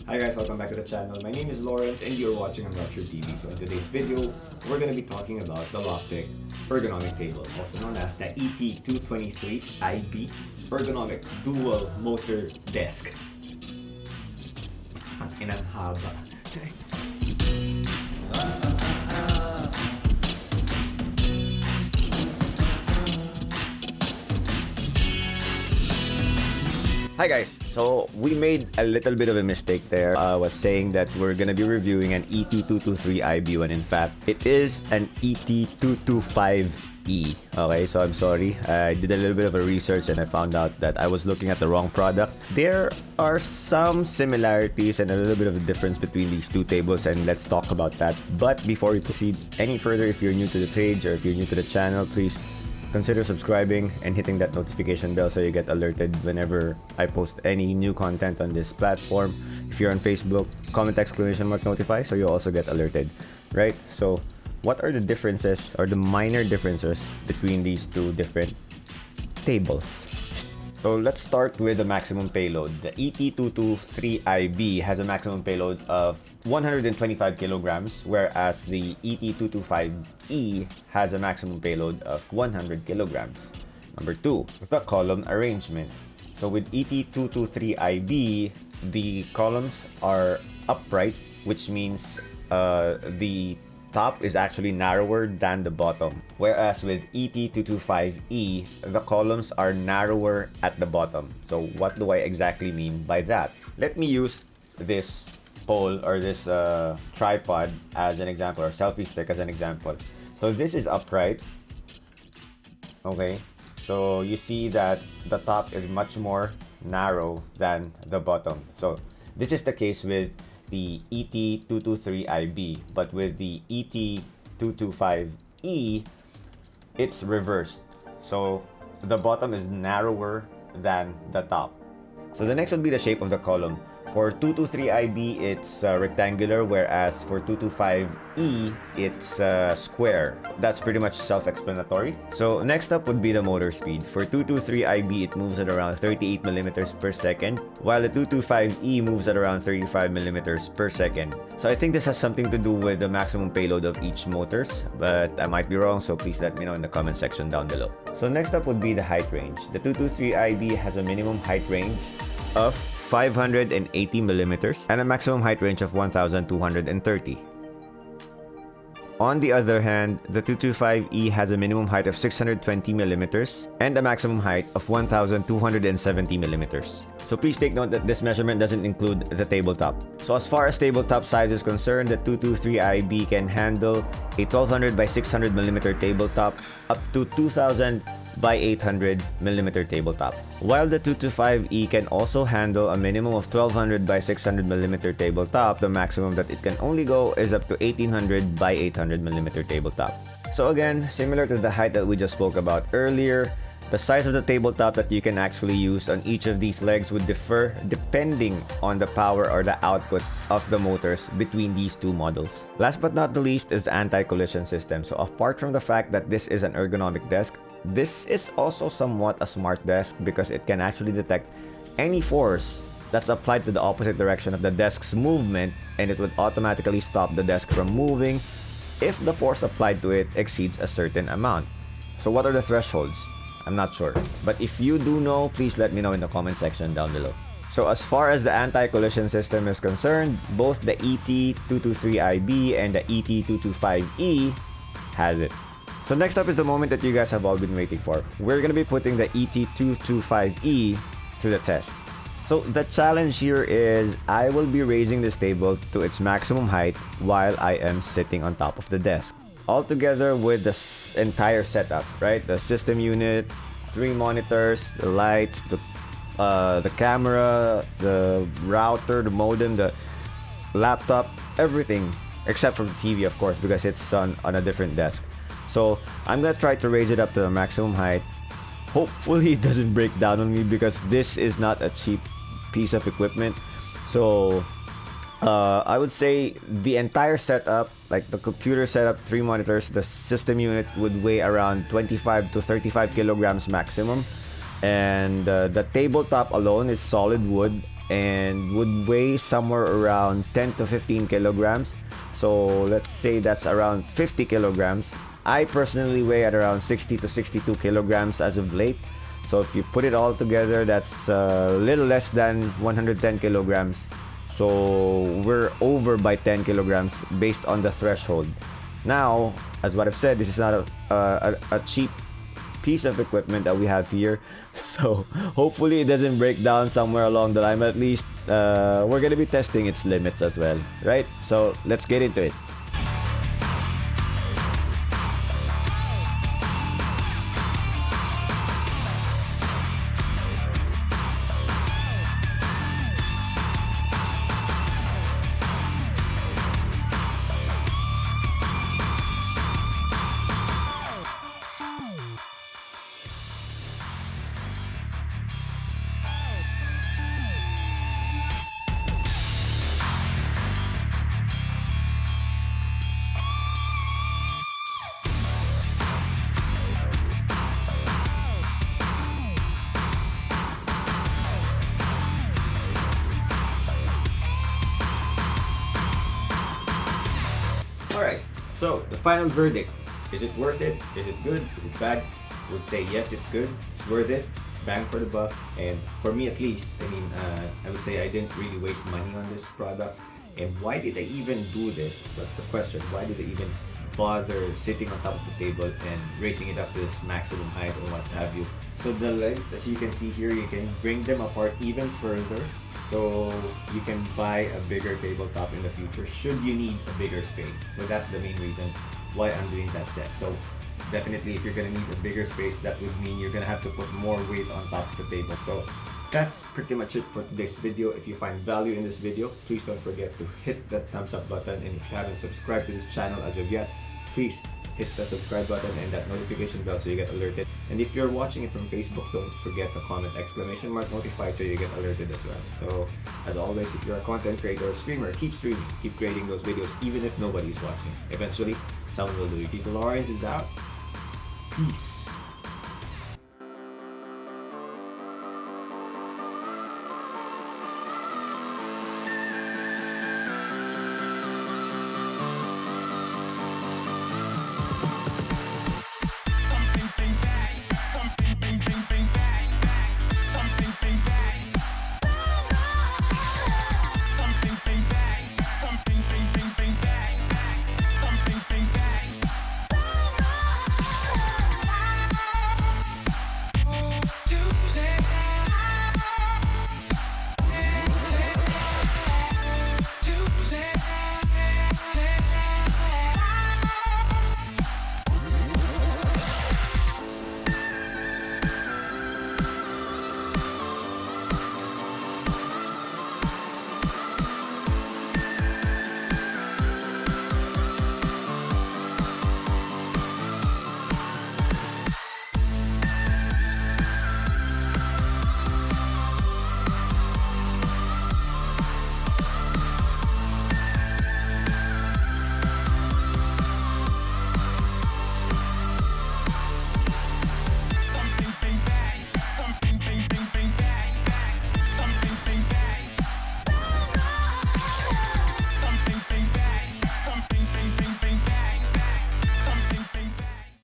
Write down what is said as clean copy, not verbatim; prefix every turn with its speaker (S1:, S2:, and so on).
S1: Hi guys, welcome back to the channel. My name is Lawrence and you're watching on Rupture TV. So in today's video, we're going to be talking about the Loctek ergonomic table, also known as the ET225E ergonomic dual motor desk. Ang inang haba. Hi guys, so we made a little bit of a mistake there. I was saying that we're gonna be reviewing an ET225E when in fact it is an ET225E. Okay, so I'm sorry. I did a little bit of a research and I found out that I was looking at the wrong product. There are some similarities and a little bit of a difference between these two tables, and let's talk about that. But before we proceed any further, if you're new to the page or if you're new to the channel, please consider subscribing and hitting that notification bell so you get alerted whenever I post any new content on this platform. If you're on Facebook, comment !notify so you'll also get alerted, right? So what are the differences or the minor differences between these two different tables? So let's start with the maximum payload. The ET223IB has a maximum payload of 125 kilograms, whereas the ET225E has a maximum payload of 100 kilograms. Number two, the column arrangement. So with ET223IB, the columns are upright, which means the top is actually narrower than the bottom, whereas with ET225E, the columns are narrower at the bottom. So what do I exactly mean by that? Let me use this pole or this tripod as an example, or selfie stick as an example. So this is upright. Okay, so you see that the top is much more narrow than the bottom. So this is the case with the ET223IB, but with the ET225E, it's reversed. So the bottom is narrower than the top. So the next would be the shape of the column. For 223IB, it's rectangular, whereas for 225E, it's square. That's pretty much self-explanatory. So next up would be the motor speed. For 223IB, it moves at around 38 millimeters per second, while the 225E moves at around 35 millimeters per second. So I think this has something to do with the maximum payload of each motors, but I might be wrong, so please let me know in the comment section down below. So next up would be the height range. The 223IB has a minimum height range of 580 millimeters and a maximum height range of 1,230. On the other hand, the 225E has a minimum height of 620 millimeters and a maximum height of 1,270 millimeters. So please take note that this measurement doesn't include the tabletop. So as far as tabletop size is concerned, the 223IB can handle a 1200 by 600 millimeter tabletop up to 2000 by 800 millimeter tabletop, while the 225E can also handle a minimum of 1200 by 600 millimeter tabletop. The maximum that it can only go is up to 1800 by 800 millimeter tabletop. So again, similar to the height that we just spoke about earlier, the size of the tabletop that you can actually use on each of these legs would differ depending on the power or the output of the motors between these two models. Last but not the least is the anti-collision system. So apart from the fact that this is an ergonomic desk, this is also somewhat a smart desk because it can actually detect any force that's applied to the opposite direction of the desk's movement, and it would automatically stop the desk from moving if the force applied to it exceeds a certain amount. So what are the thresholds? I'm not sure, but if you do know, please let me know in the comment section down below. So as far as the anti-collision system is concerned, both the ET223IB and the ET225E has it. So next up is the moment that you guys have all been waiting for. We're going to be putting the ET225E to the test. So the challenge here is I will be raising this table to its maximum height while I am sitting on top of the desk. All together with the entire setup, right? The system unit, 3 monitors, the lights, the camera, the router, the modem, the laptop, everything except for the TV, of course, because it's on a different desk. So I'm gonna try to raise it up to the maximum height. Hopefully it doesn't break down on me because this is not a cheap piece of equipment. So I would say the entire setup, like the computer setup, 3 monitors, the system unit would weigh around 25 to 35 kilograms maximum. And the tabletop alone is solid wood and would weigh somewhere around 10 to 15 kilograms. So let's say that's around 50 kilograms. I personally weigh at around 60 to 62 kilograms as of late. So if you put it all together, that's a little less than 110 kilograms. So we're over by 10 kilograms based on the threshold. Now, as what I've said, this is not a cheap piece of equipment that we have here. So hopefully it doesn't break down somewhere along the line. But at least we're going to be testing its limits as well, right? So let's get into it. Alright, so the final verdict. Is it worth it? Is it good? Is it bad? I would say yes, it's good. It's worth it. It's bang for the buck. And for me at least, I would say I didn't really waste money on this product. And why did I even do this? That's the question. Why did I even bother sitting on top of the table and raising it up to this maximum height or what have you? So the legs, as you can see here, you can bring them apart even further. So you can buy a bigger tabletop in the future should you need a bigger space. So that's the main reason why I'm doing that test. So definitely if you're gonna need a bigger space, that would mean you're gonna have to put more weight on top of the table. So that's pretty much it for today's video. If you find value in this video, please don't forget to hit that thumbs up button. And if you haven't subscribed to this channel as of yet, please hit the subscribe button and that notification bell so you get alerted. And if you're watching it from Facebook, don't forget to comment !mark notified so you get alerted as well. So as always, if you're a content creator or streamer, keep streaming, keep creating those videos even if nobody's watching. Eventually, someone will do it. Tito Lawrence is out. Peace.